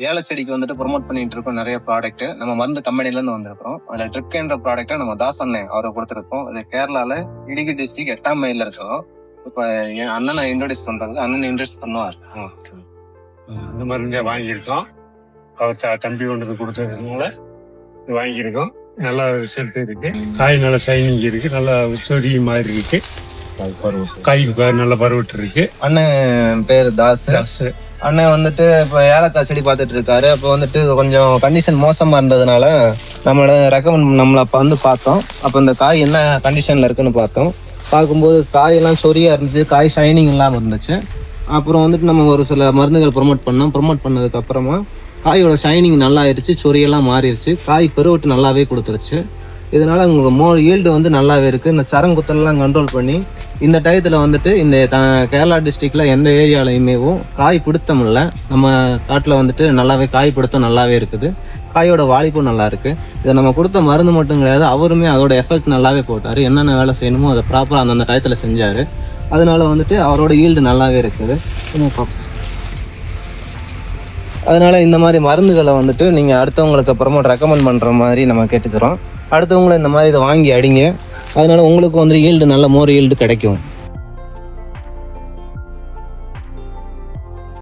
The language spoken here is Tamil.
ஏல செடிக்கு வந்துட்டு ப்ரொமோட் பண்ணிட்டு இருக்கோம் நிறைய ப்ராடக்ட். நம்ம மருந்து கம்பெனில இருந்து வந்திருக்கிறோம். அதுல ட்ரிப்ன்ற ப்ராடக்ட்டை நம்ம தாஸ் அண்ணன் அவரை கொடுத்துருக்கோம். இது கேரளால இடுக்கி டிஸ்ட்ரிக்ட் 8ஆம் மைல்ல இருக்கிறோம். இப்ப என் அண்ணனை இன்ட்ரோடியூஸ் பண்றது, அண்ணன் இன்ட்ரோடியூஸ் பண்ணுவார். இந்த மருந்தே வாங்கியிருக்கோம். அவர் தம்பி கொண்டு கொடுத்ததுனால வாங்கியிருக்கோம். நல்லா ரிசல்ட் இருக்கு. காய் நல்லா சைனிங் இருக்கு. நல்லா செடி மாதிரி இருக்கு. காய் நல்ல பருவட்டு இருக்கு. அண்ணன் பேர் தாஸ். அண்ணன் வந்துட்டு இப்போ ஏலக்காய் செடி பார்த்துட்டு இருக்காரு. அப்போ வந்துட்டு கொஞ்சம் கண்டிஷன் மோசமாக இருந்ததுனால நம்மளை அப்போ வந்து பார்த்தோம். அப்போ இந்த காய் என்ன கண்டிஷனில் இருக்குன்னு பார்த்தோம். பார்க்கும்போது காயெல்லாம் சொரியாக இருந்துச்சு, காய் ஷைனிங் இல்லாமல் இருந்துச்சு. அப்புறம் வந்துட்டு நம்ம ஒரு சில மருந்துகள் ப்ரொமோட் பண்ணதுக்கப்புறமா காயோட ஷைனிங் நல்லா ஆயிடுச்சு, சொரியெல்லாம் மாறிடுச்சு, காய் பெருவட்டு நல்லாவே கொடுத்துருச்சு. இதனால் உங்களுக்கு ஈல்டு வந்து நல்லாவே இருக்குது. இந்த சரங்குத்தலாம் கண்ட்ரோல் பண்ணி இந்த டயத்தில் வந்துட்டு இந்த கேரளா டிஸ்ட்ரிக்டில் எந்த ஏரியாலையுமேவும் காய் பிடித்தமில்ல. நம்ம காட்டில் வந்துட்டு நல்லாவே காய் பிடித்தம் நல்லாவே இருக்குது. காயோட வாலிப்பும் நல்லா இருக்குது. இதை நம்ம கொடுத்த மருந்து மட்டும் கிடையாது, அவருமே அதோட எஃபெக்ட் நல்லாவே போட்டார். என்னென்ன வேலை செய்யணுமோ அதை ப்ராப்பராக அந்தந்த டயத்தில் செஞ்சார். அதனால வந்துட்டு அவரோட ஈல்டு நல்லாவே இருக்குது. அதனால் இந்த மாதிரி மருந்துகளை வந்துட்டு நீங்கள் அடுத்தவங்களுக்கு ரெக்கமெண்ட் பண்ணுற மாதிரி நம்ம கேட்டுக்கிறோம். அடுத்தவங்களை இந்த மாதிரி இதை வாங்கி அடிங்க. அதனால் உங்களுக்கு வந்து ஈல்டு நல்ல ஈல்டு கிடைக்கும்.